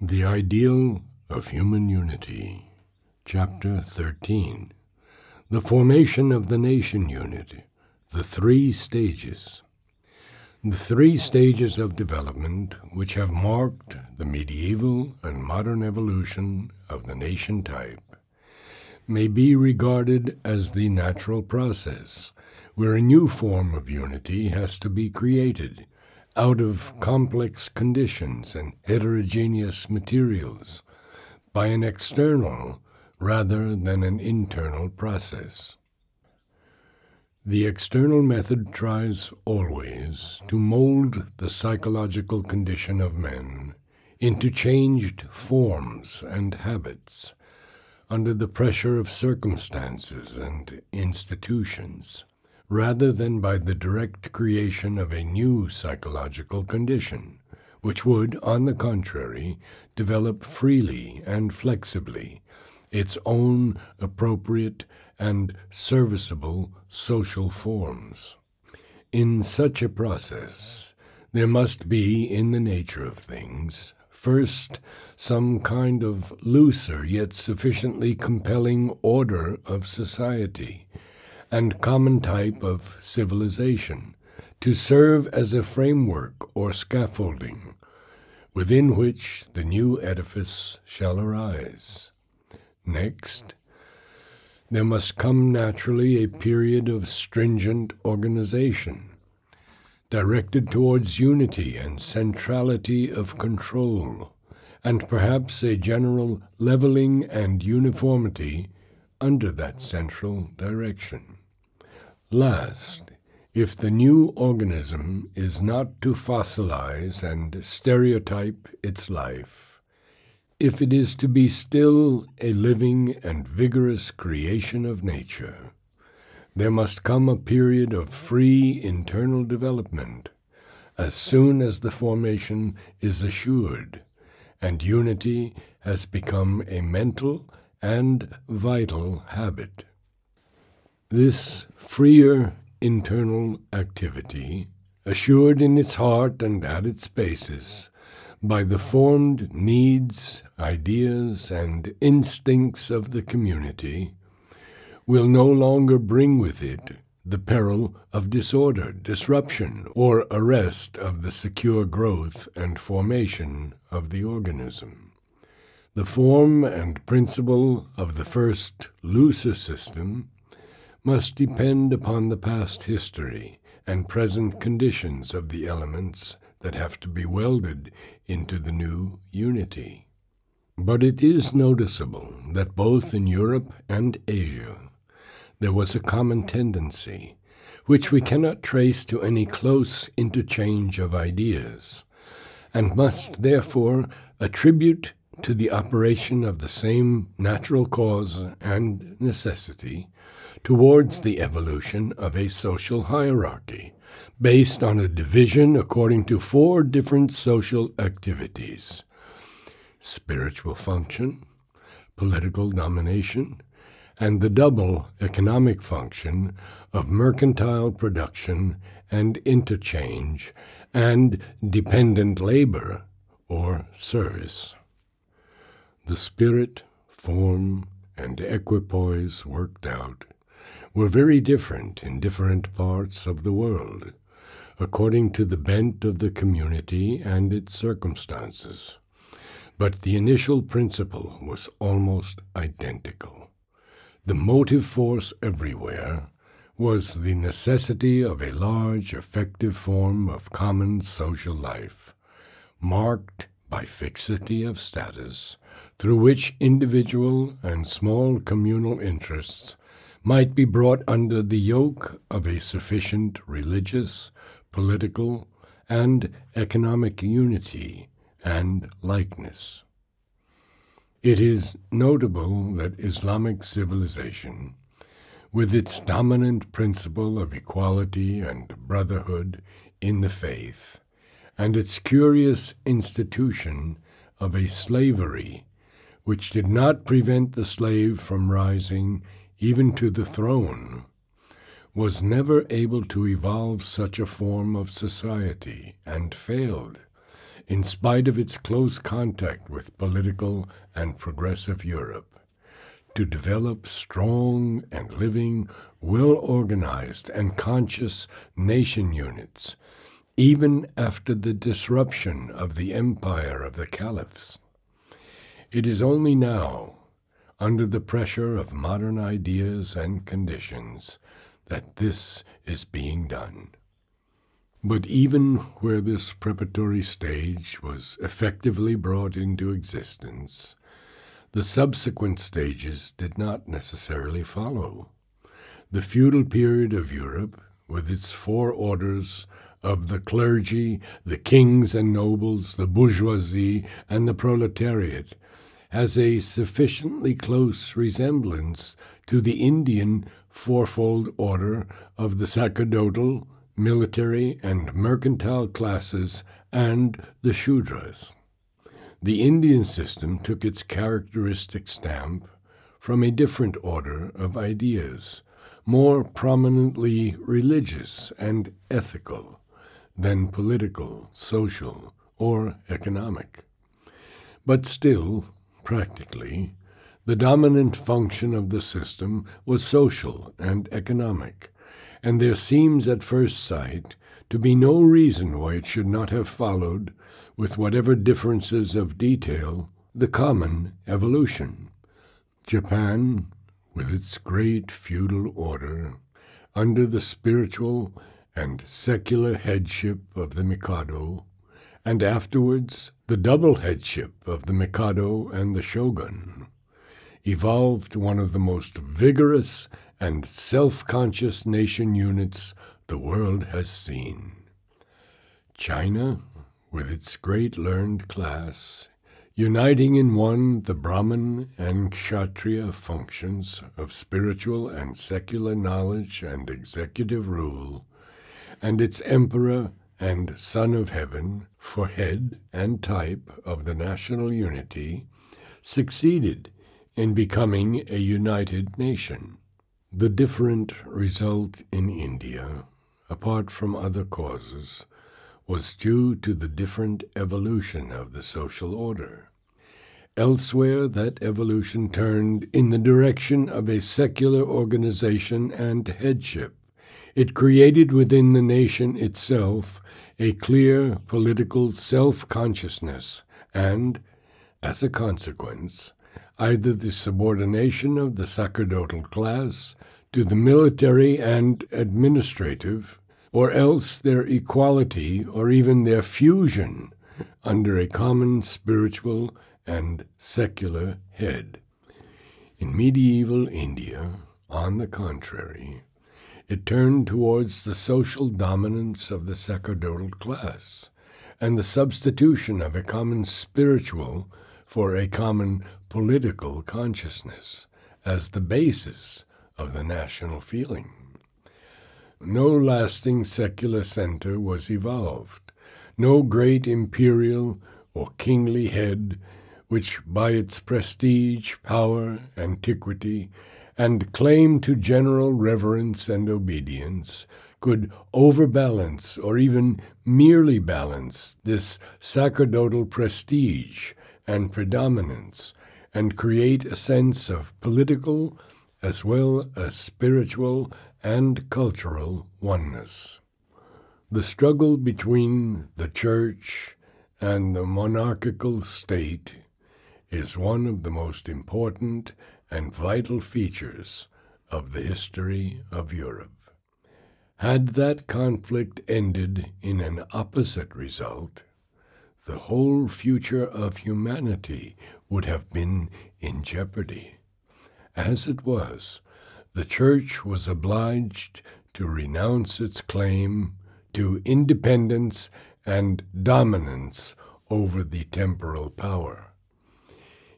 The Ideal of Human Unity, Chapter 13, The Formation of the Nation Unit, the Three Stages. The three stages of development which have marked the medieval and modern evolution of the nation type may be regarded as the natural process, where a new form of unity has to be created out of complex conditions and heterogeneous materials by an external rather than an internal process. The external method tries always to mold the psychological condition of men into changed forms and habits under the pressure of circumstances and institutions, rather than by the direct creation of a new psychological condition, which would, on the contrary, develop freely and flexibly its own appropriate and serviceable social forms. In such a process, there must be, in the nature of things, first some kind of looser yet sufficiently compelling order of society and common type of civilization to serve as a framework or scaffolding within which the new edifice shall arise. Next, there must come naturally a period of stringent organization, directed towards unity and centrality of control, and perhaps a general leveling and uniformity under that central direction. Last, if the new organism is not to fossilize and stereotype its life, if it is to be still a living and vigorous creation of nature, there must come a period of free internal development as soon as the formation is assured and unity has become a mental and vital habit. This freer internal activity, assured in its heart and at its basis, by the formed needs, ideas, and instincts of the community, will no longer bring with it the peril of disorder, disruption, or arrest of the secure growth and formation of the organism. The form and principle of the first looser system must depend upon the past history and present conditions of the elements that have to be welded into the new unity. But it is noticeable that both in Europe and Asia there was a common tendency, which we cannot trace to any close interchange of ideas, and must therefore attribute to the operation of the same natural cause and necessity towards the evolution of a social hierarchy, based on a division according to four different social activities: spiritual function, political domination, and the double economic function of mercantile production and interchange and dependent labor or service. The spirit, form, and equipoise worked out were very different in different parts of the world, according to the bent of the community and its circumstances. But the initial principle was almost identical. The motive force everywhere was the necessity of a large, effective form of common social life, marked by fixity of status, through which individual and small communal interests might be brought under the yoke of a sufficient religious, political, and economic unity and likeness. It is notable that Islamic civilization, with its dominant principle of equality and brotherhood in the faith, and its curious institution of a slavery which did not prevent the slave from rising even to the throne, was never able to evolve such a form of society, and failed, in spite of its close contact with political and progressive Europe, to develop strong and living, well-organized and conscious nation units, even after the disruption of the empire of the caliphs. It is only now, under the pressure of modern ideas and conditions, that this is being done. But even where this preparatory stage was effectively brought into existence, the subsequent stages did not necessarily follow. The feudal period of Europe, with its four orders of the clergy, the kings and nobles, the bourgeoisie, and the proletariat, has a sufficiently close resemblance to the Indian fourfold order of the sacerdotal, military, and mercantile classes and the Shudras. The Indian system took its characteristic stamp from a different order of ideas, more prominently religious and ethical than political, social, or economic. But still, practically, the dominant function of the system was social and economic, and there seems at first sight to be no reason why it should not have followed, with whatever differences of detail, the common evolution. Japan, with its great feudal order, under the spiritual and secular headship of the Mikado, and afterwards the double headship of the Mikado and the Shogun, evolved one of the most vigorous and self-conscious nation units the world has seen. China, with its great learned class, uniting in one the Brahmin and Kshatriya functions of spiritual and secular knowledge and executive rule, and its emperor and Son of Heaven for head and type of the national unity, succeeded in becoming a united nation. The different result in India, apart from other causes, was due to the different evolution of the social order. Elsewhere, that evolution turned in the direction of a secular organization and headship. It created within the nation itself a clear political self-consciousness and, as a consequence, either the subordination of the sacerdotal class to the military and administrative, or else their equality or even their fusion under a common spiritual and secular head. In medieval India, on the contrary, it turned towards the social dominance of the sacerdotal class and the substitution of a common spiritual for a common political consciousness as the basis of the national feeling. No lasting secular center was evolved, no great imperial or kingly head which by its prestige, power, antiquity, and claim to general reverence and obedience could overbalance or even merely balance this sacerdotal prestige and predominance and create a sense of political as well as spiritual and cultural oneness. The struggle between the Church and the monarchical state is one of the most important and vital features of the history of Europe. Had that conflict ended in an opposite result, the whole future of humanity would have been in jeopardy. As it was, the Church was obliged to renounce its claim to independence and dominance over the temporal power.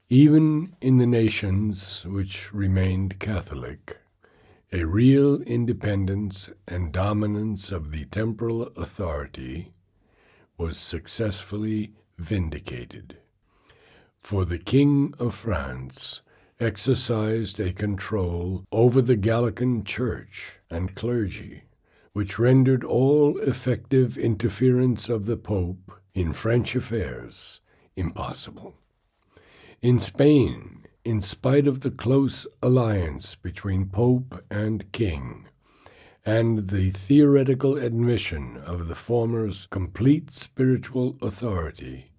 Even in the nations which remained Catholic, a real independence and dominance of the temporal authority was successfully vindicated. For the King of France exercised a control over the Gallican Church and clergy, which rendered all effective interference of the Pope In French affairs, impossible. In Spain, in spite of the close alliance between Pope and King, and the theoretical admission of the former's complete spiritual authority,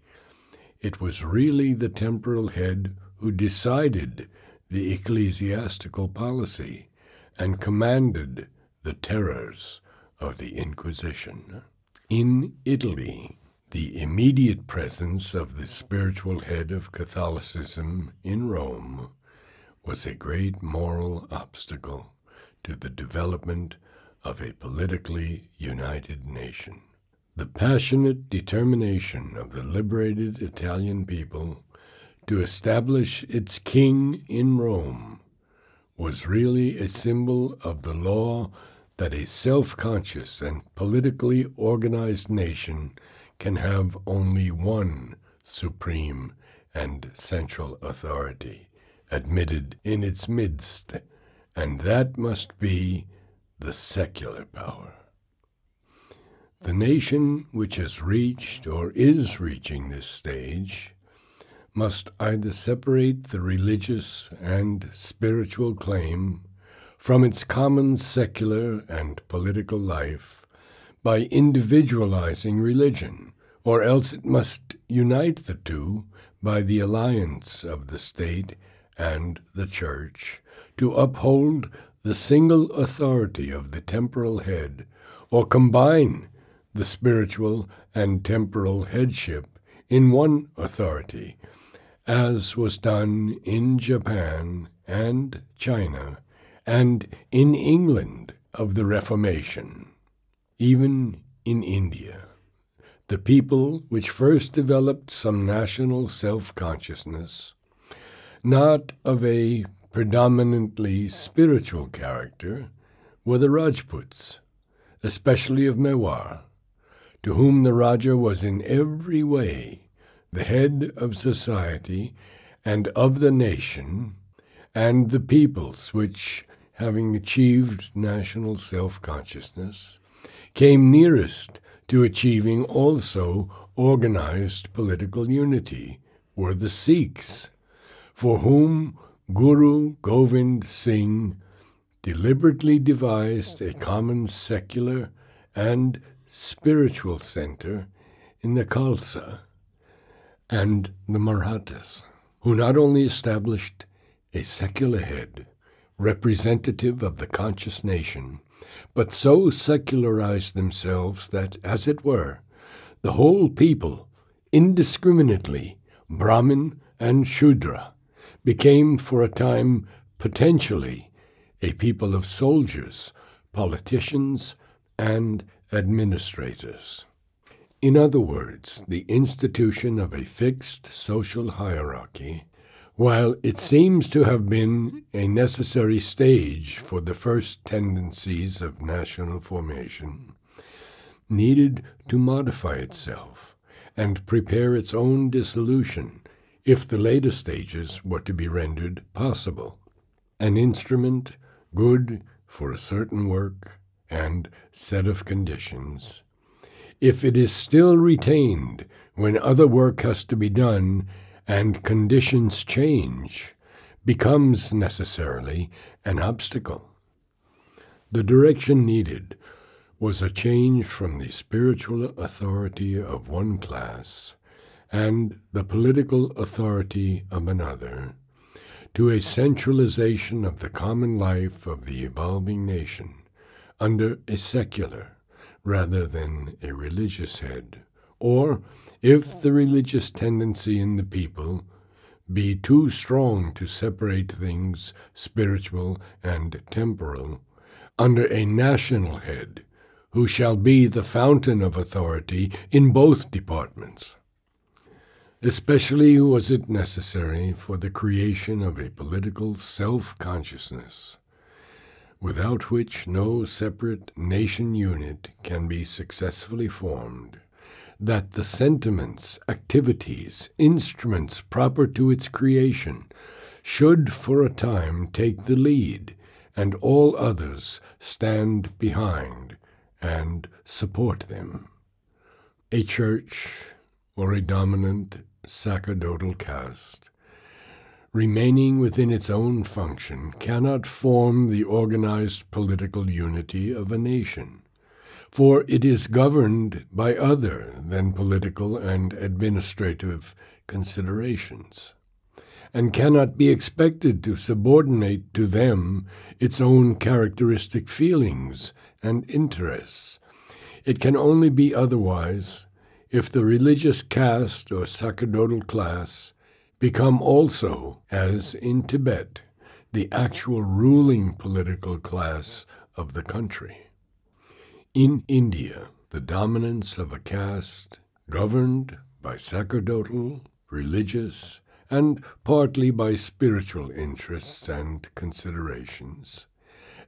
it was really the temporal head who decided the ecclesiastical policy and commanded the terrors of the Inquisition. In Italy, the immediate presence of the spiritual head of Catholicism in Rome was a great moral obstacle to the development of a politically united nation. The passionate determination of the liberated Italian people to establish its king in Rome was really a symbol of the law that a self-conscious and politically organized nation can have only one supreme and central authority admitted in its midst, and that must be the secular power. The nation which has reached or is reaching this stage must either separate the religious and spiritual claim from its common secular and political life by individualizing religion, or else it must unite the two by the alliance of the state and the church to uphold the single authority of the temporal head, or combine the spiritual and temporal headship in one authority, as was done in Japan and China and in England of the Reformation. Even in India, the people which first developed some national self-consciousness, not of a predominantly spiritual character, were the Rajputs, especially of Mewar, to whom the Raja was in every way the head of society and of the nation, and the peoples which, having achieved national self-consciousness, came nearest to achieving also organized political unity, were the Sikhs, for whom Guru Govind Singh deliberately devised a common secular and spiritual center in the Khalsa, and the Marathas, who not only established a secular head, representative of the conscious nation, but so secularized themselves that, as it were, the whole people, indiscriminately, Brahmin and Shudra, became for a time potentially a people of soldiers, politicians, and administrators. In other words, the institution of a fixed social hierarchy, while it seems to have been a necessary stage for the first tendencies of national formation, needed to modify itself and prepare its own dissolution if the later stages were to be rendered possible. An instrument good for a certain work and set of conditions, if it is still retained when other work has to be done and conditions change, becomes necessarily an obstacle. The direction needed was a change from the spiritual authority of one class and the political authority of another to a centralization of the common life of the evolving nation under a secular rather than a religious head, or, if the religious tendency in the people be too strong to separate things spiritual and temporal, under a national head who shall be the fountain of authority in both departments. Especially was it necessary for the creation of a political self-consciousness, without which no separate nation unit can be successfully formed, that the sentiments, activities, instruments proper to its creation should for a time take the lead, and all others stand behind and support them. A church, or a dominant sacerdotal caste, remaining within its own function, cannot form the organized political unity of a nation, for it is governed by other than political and administrative considerations, and cannot be expected to subordinate to them its own characteristic feelings and interests. It can only be otherwise if the religious caste or sacerdotal class become also, as in Tibet, the actual ruling political class of the country. In India, the dominance of a caste governed by sacerdotal, religious, and partly by spiritual interests and considerations,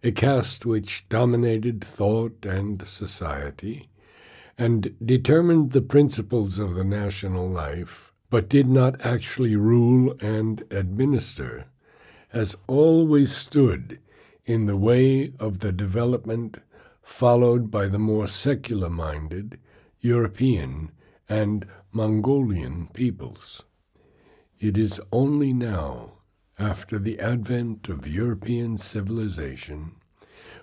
a caste which dominated thought and society, and determined the principles of the national life, but did not actually rule and administer, has always stood in the way of the development followed by the more secular-minded European and Mongolian peoples. It is only now, after the advent of European civilization,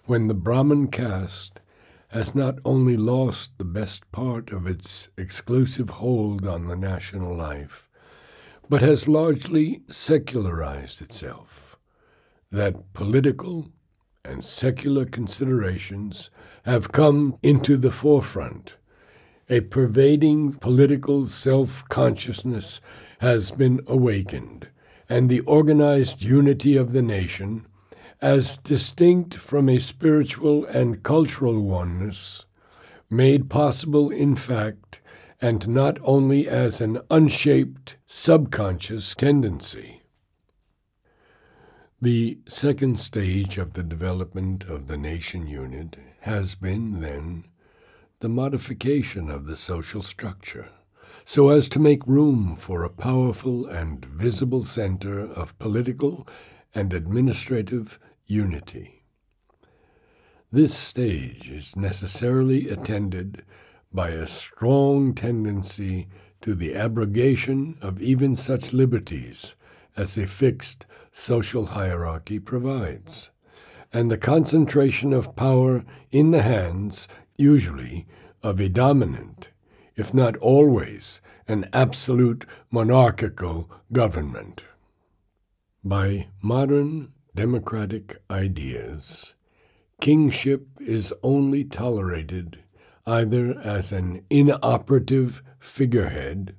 when the Brahmin caste has not only lost the best part of its exclusive hold on the national life, but has largely secularized itself, that political and secular considerations have come into the forefront. A pervading political self-consciousness has been awakened, and the organized unity of the nation, as distinct from a spiritual and cultural oneness, made possible in fact, and not only as an unshaped subconscious tendency. The second stage of the development of the nation unit has been, then, the modification of the social structure, so as to make room for a powerful and visible center of political and administrative unity. This stage is necessarily attended by a strong tendency to the abrogation of even such liberties as a fixed social hierarchy provides, and the concentration of power in the hands, usually, of a dominant, if not always, an absolute monarchical government. By modern democratic ideas, kingship is only tolerated either as an inoperative figurehead,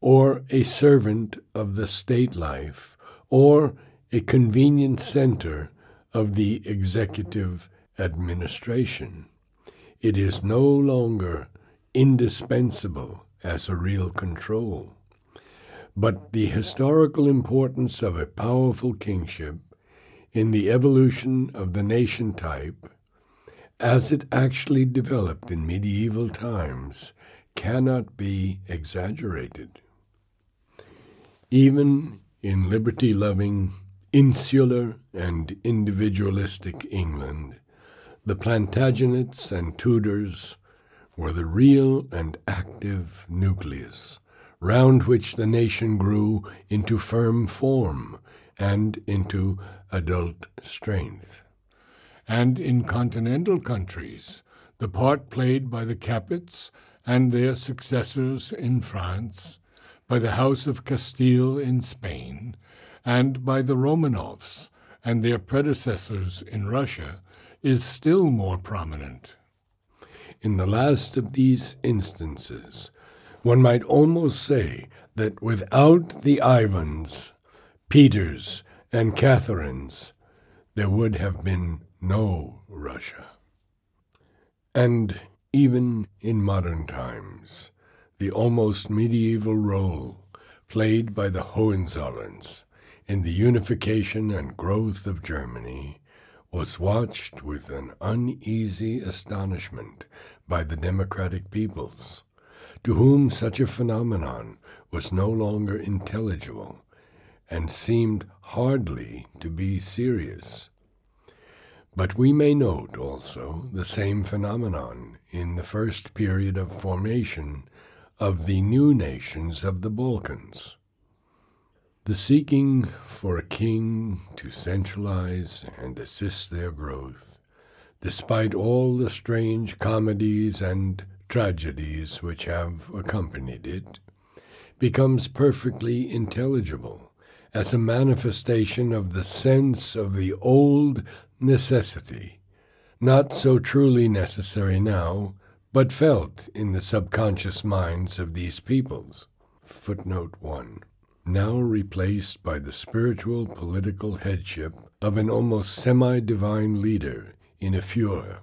or a servant of the state life, or a convenient center of the executive administration. It is no longer indispensable as a real control. But the historical importance of a powerful kingship in the evolution of the nation type, as it actually developed in medieval times, cannot be exaggerated. Even in liberty-loving, insular, and individualistic England, the Plantagenets and Tudors were the real and active nucleus, round which the nation grew into firm form and into adult strength. And in continental countries, the part played by the Capets and their successors in France, by the House of Castile in Spain, and by the Romanovs and their predecessors in Russia, is still more prominent. In the last of these instances, one might almost say that without the Ivans, Peters, and Catherines, there would have been no Russia. And even in modern times, the almost medieval role played by the Hohenzollerns in the unification and growth of Germany was watched with an uneasy astonishment by the democratic peoples, to whom such a phenomenon was no longer intelligible and seemed hardly to be serious. But we may note also the same phenomenon in the first period of formation of the new nations of the Balkans. The seeking for a king to centralize and assist their growth, despite all the strange comedies and tragedies which have accompanied it, becomes perfectly intelligible as a manifestation of the sense of the old necessity, not so truly necessary now, but felt in the subconscious minds of these peoples. Footnote 1. Now replaced by the spiritual political headship of an almost semi-divine leader in a Führer,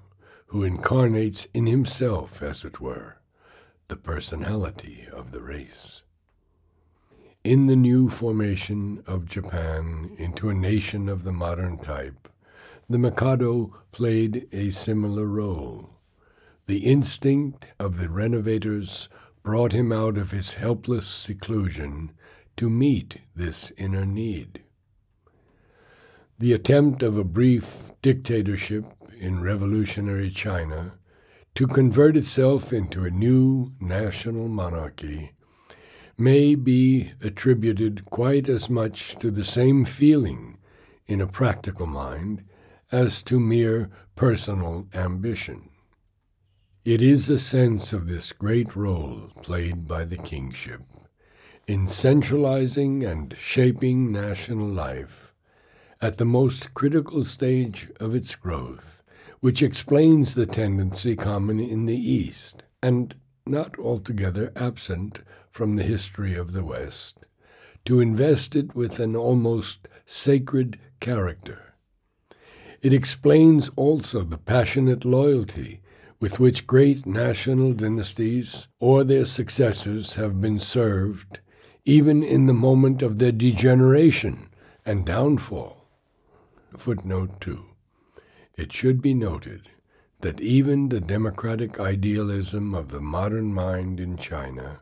who incarnates in himself, as it were, the personality of the race. In the new formation of Japan into a nation of the modern type, the Mikado played a similar role. The instinct of the renovators brought him out of his helpless seclusion to meet this inner need. The attempt of a brief dictatorship in revolutionary China to convert itself into a new national monarchy may be attributed quite as much to the same feeling in a practical mind as to mere personal ambition. It is a sense of this great role played by the kingship in centralizing and shaping national life at the most critical stage of its growth, which explains the tendency common in the East, and not altogether absent from the history of the West, to invest it with an almost sacred character. It explains also the passionate loyalty with which great national dynasties or their successors have been served, even in the moment of their degeneration and downfall. Footnote 2. It should be noted that even the democratic idealism of the modern mind in China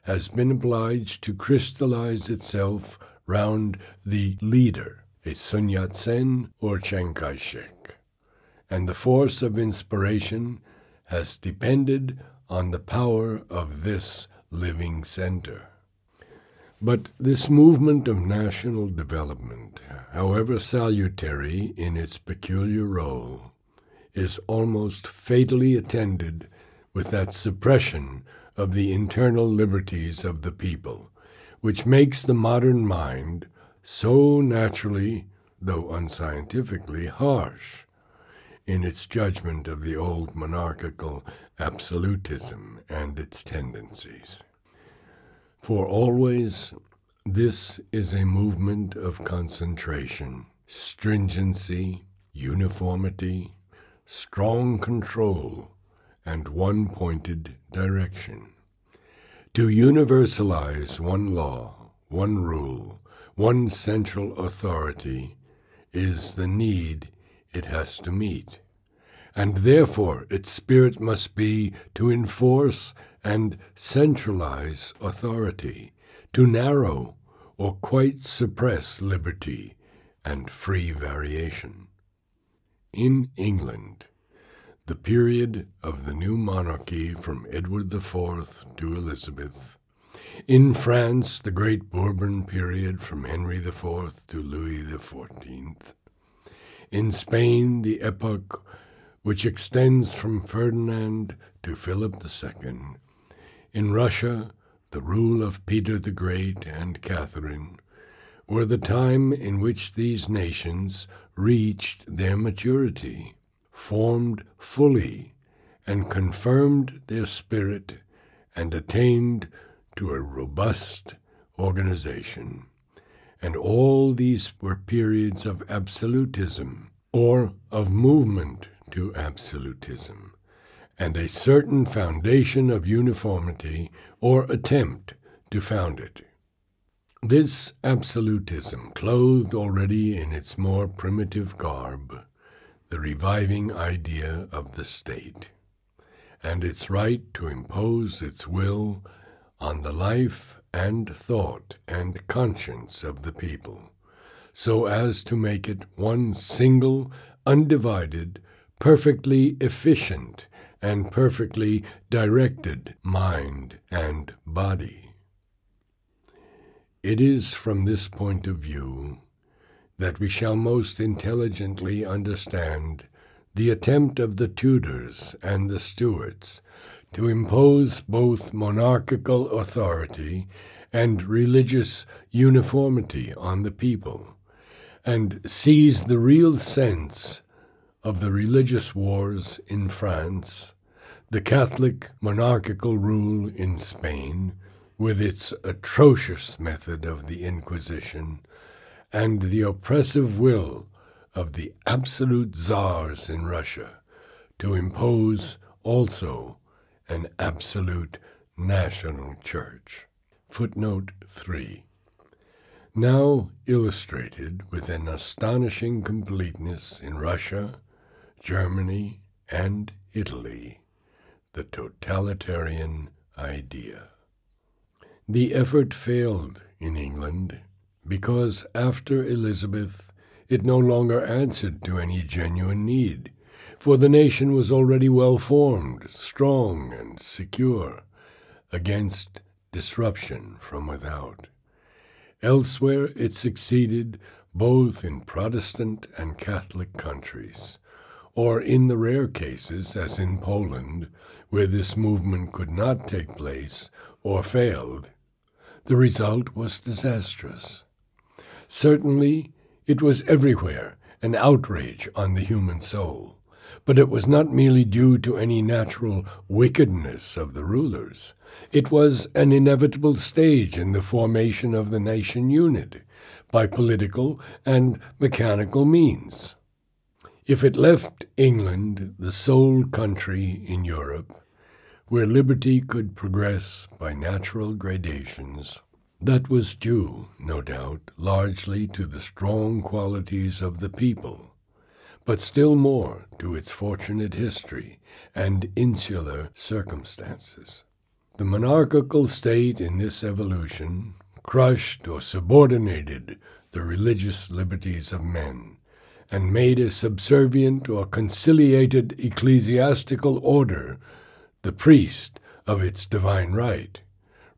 has been obliged to crystallize itself round the leader, a Sun Yat-sen or Chiang Kai-shek, and the force of inspiration has depended on the power of this living center. But this movement of national development, however salutary in its peculiar role, is almost fatally attended with that suppression of the internal liberties of the people, which makes the modern mind so naturally, though unscientifically, harsh in its judgment of the old monarchical absolutism and its tendencies. For always, this is a movement of concentration, stringency, uniformity, strong control, and one-pointed direction. To universalize one law, one rule, one central authority is the need it has to meet, and therefore its spirit must be to enforce and centralize authority, to narrow or quite suppress liberty and free variation. In England, the period of the new monarchy from Edward IV to Elizabeth. In France, the great Bourbon period from Henry IV to Louis XIV. In Spain, the epoch which extends from Ferdinand to Philip II. In Russia, the rule of Peter the Great and Catherine were the time in which these nations reached their maturity, formed fully, and confirmed their spirit, and attained to a robust organization. And all these were periods of absolutism, or of movement to absolutism, and a certain foundation of uniformity or attempt to found it. This absolutism, clothed already in its more primitive garb, the reviving idea of the state, and its right to impose its will on the life and thought and conscience of the people, so as to make it one single, undivided, perfectly efficient and perfectly directed mind and body. It is from this point of view that we shall most intelligently understand the attempt of the Tudors and the Stuarts to impose both monarchical authority and religious uniformity on the people, and seize the real sense of the religious wars in France, the Catholic monarchical rule in Spain, with its atrocious method of the Inquisition, and the oppressive will of the absolute czars in Russia to impose also an absolute national church. Footnote 3. Now illustrated with an astonishing completeness in Russia, Germany, and Italy, the totalitarian idea. The effort failed in England because after Elizabeth it no longer answered to any genuine need, for the nation was already well formed, strong, and secure against disruption from without. Elsewhere it succeeded both in Protestant and Catholic countries, or in the rare cases, as in Poland, where this movement could not take place or failed, the result was disastrous. Certainly, it was everywhere an outrage on the human soul, but it was not merely due to any natural wickedness of the rulers. It was an inevitable stage in the formation of the nation unit by political and mechanical means. If it left England the sole country in Europe where liberty could progress by natural gradations, that was due, no doubt, largely to the strong qualities of the people, but still more to its fortunate history and insular circumstances. The monarchical state in this evolution crushed or subordinated the religious liberties of men, and made a subservient or conciliated ecclesiastical order the priest of its divine right,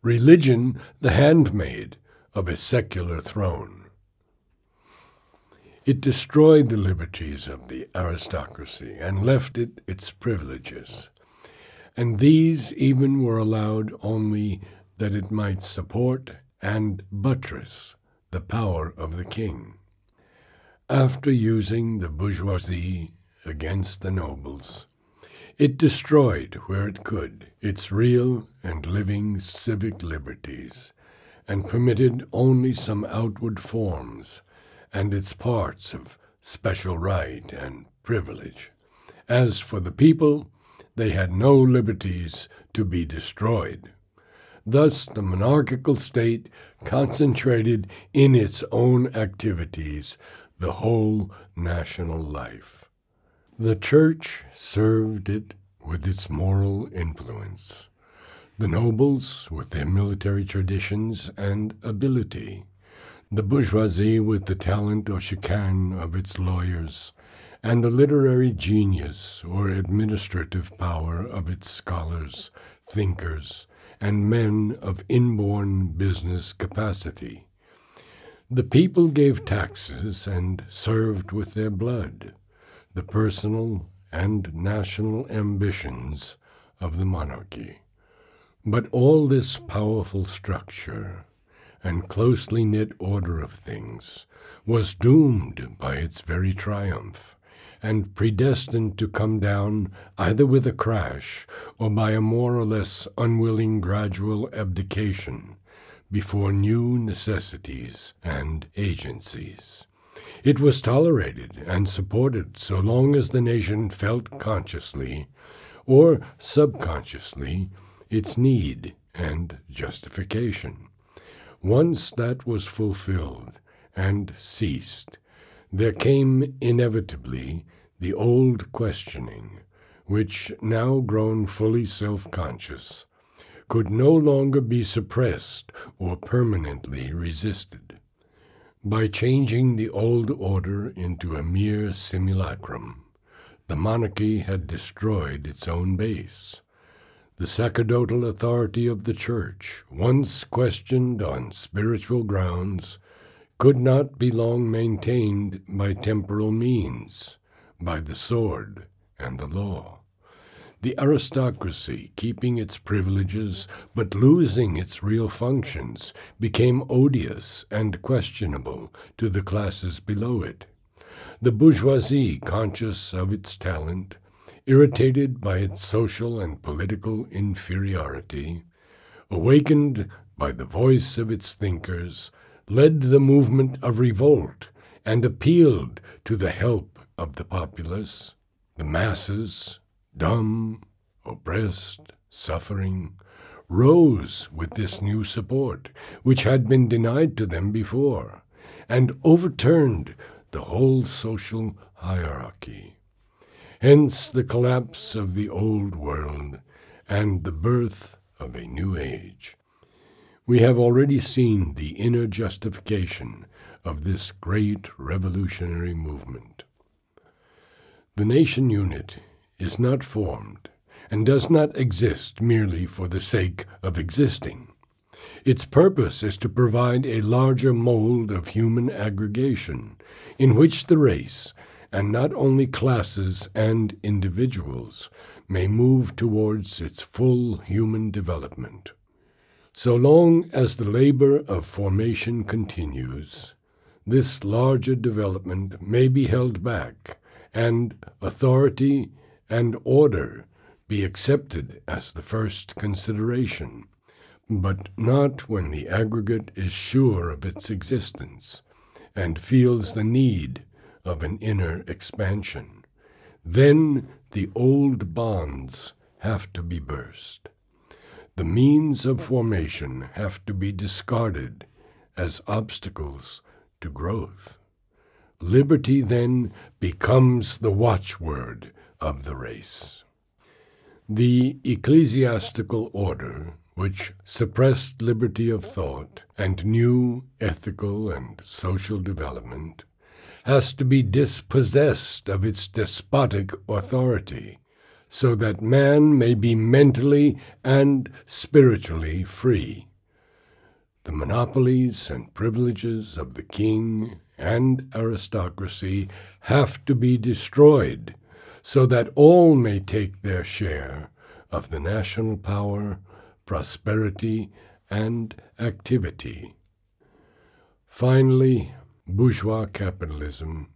religion the handmaid of a secular throne. It destroyed the liberties of the aristocracy and left it its privileges, and these even were allowed only that it might support and buttress the power of the king. After using the bourgeoisie against the nobles, it destroyed where it could its real and living civic liberties, and permitted only some outward forms and its parts of special right and privilege. As for the people, they had no liberties to be destroyed. Thus the monarchical state concentrated in its own activities the whole national life. The Church served it with its moral influence, the nobles with their military traditions and ability, the bourgeoisie with the talent or chicane of its lawyers, and the literary genius or administrative power of its scholars, thinkers, and men of inborn business capacity. The people gave taxes and served with their blood the personal and national ambitions of the monarchy. But all this powerful structure and closely knit order of things was doomed by its very triumph, and predestined to come down either with a crash or by a more or less unwilling gradual abdication before new necessities and agencies. It was tolerated and supported so long as the nation felt consciously or subconsciously its need and justification. Once that was fulfilled and ceased, there came inevitably the old questioning, which, now grown fully self-conscious, could no longer be suppressed or permanently resisted. By changing the old order into a mere simulacrum, The monarchy had destroyed its own base. The sacerdotal authority of the Church, once questioned on spiritual grounds, could not be long maintained by temporal means, by the sword and the law. The aristocracy, keeping its privileges but losing its real functions, became odious and questionable to the classes below it. The bourgeoisie, conscious of its talent, irritated by its social and political inferiority, awakened by the voice of its thinkers, led the movement of revolt and appealed to the help of the populace. The masses, dumb, oppressed, suffering, rose with this new support, which had been denied to them before, and overturned the whole social hierarchy. Hence the collapse of the old world and the birth of a new age. We have already seen the inner justification of this great revolutionary movement. The nation unit is not formed and does not exist merely for the sake of existing. Its purpose is to provide a larger mold of human aggregation in which the race, and not only classes and individuals, may move towards its full human development. So long as the labor of formation continues, this larger development may be held back, and authority and order be accepted as the first consideration, but not when the aggregate is sure of its existence and feels the need of an inner expansion. Then the old bonds have to be burst. The means of formation have to be discarded as obstacles to growth. Liberty then becomes the watchword of the race. The ecclesiastical order, which suppressed liberty of thought and new ethical and social development, has to be dispossessed of its despotic authority, so that man may be mentally and spiritually free. The monopolies and privileges of the king and aristocracy have to be destroyed, so that all may take their share of the national power, prosperity, and activity. Finally, bourgeois capitalism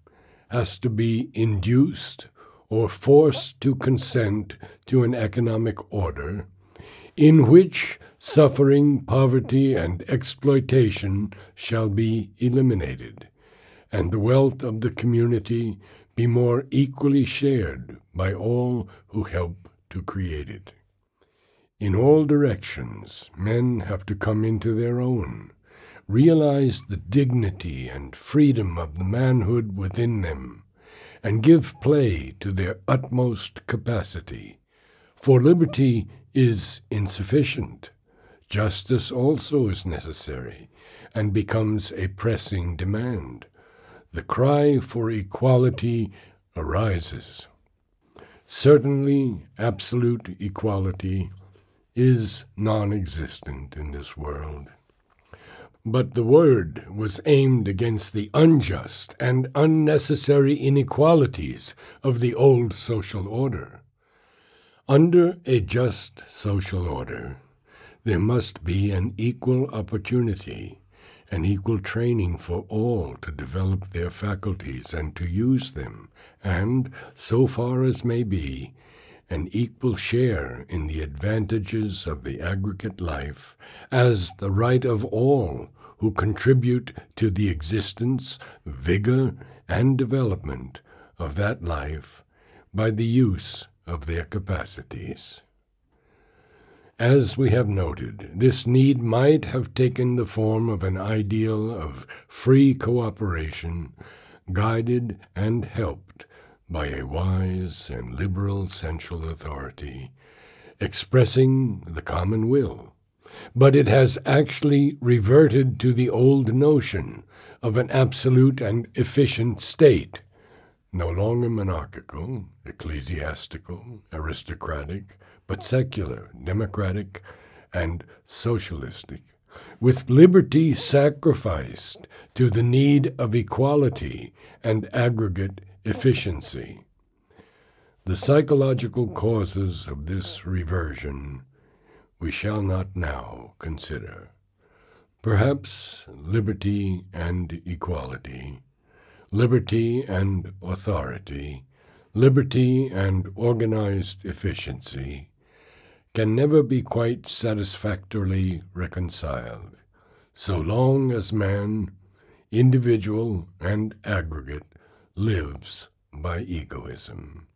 has to be induced or forced to consent to an economic order in which suffering, poverty, and exploitation shall be eliminated, and the wealth of the community be more equally shared by all who help to create it. In all directions, men have to come into their own, realize the dignity and freedom of the manhood within them, and give play to their utmost capacity. For liberty is insufficient. Justice also is necessary, and becomes a pressing demand. The cry for equality arises. Certainly, absolute equality is non-existent in this world. But the word was aimed against the unjust and unnecessary inequalities of the old social order. Under a just social order, there must be an equal opportunity, an equal training for all to develop their faculties and to use them, and, so far as may be, an equal share in the advantages of the aggregate life as the right of all who contribute to the existence, vigor, and development of that life by the use of their capacities. As we have noted, this need might have taken the form of an ideal of free cooperation, guided and helped by a wise and liberal central authority, expressing the common will. But it has actually reverted to the old notion of an absolute and efficient state. no longer monarchical, ecclesiastical, aristocratic, but secular, democratic, and socialistic, with liberty sacrificed to the need of equality and aggregate efficiency. The psychological causes of this reversion we shall not now consider. Perhaps liberty and equality, liberty and authority, liberty and organized efficiency can never be quite satisfactorily reconciled, so long as man, individual and aggregate, lives by egoism,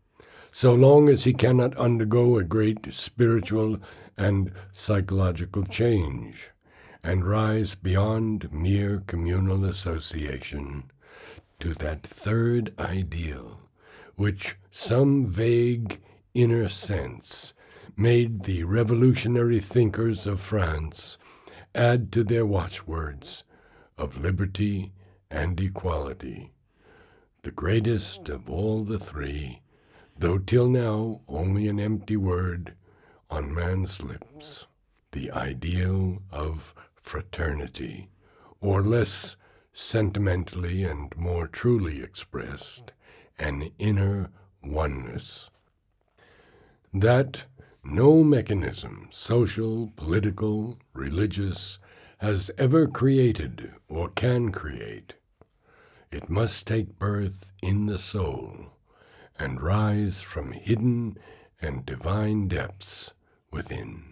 so long as he cannot undergo a great spiritual and psychological change and rise beyond mere communal association to that third ideal, which some vague inner sense made the revolutionary thinkers of France add to their watchwords of liberty and equality, the greatest of all the three, though till now only an empty word on man's lips, the ideal of fraternity, or less sentimentally and more truly expressed, an inner oneness. That no mechanism, social, political, religious, has ever created or can create. It must take birth in the soul and rise from hidden and divine depths within.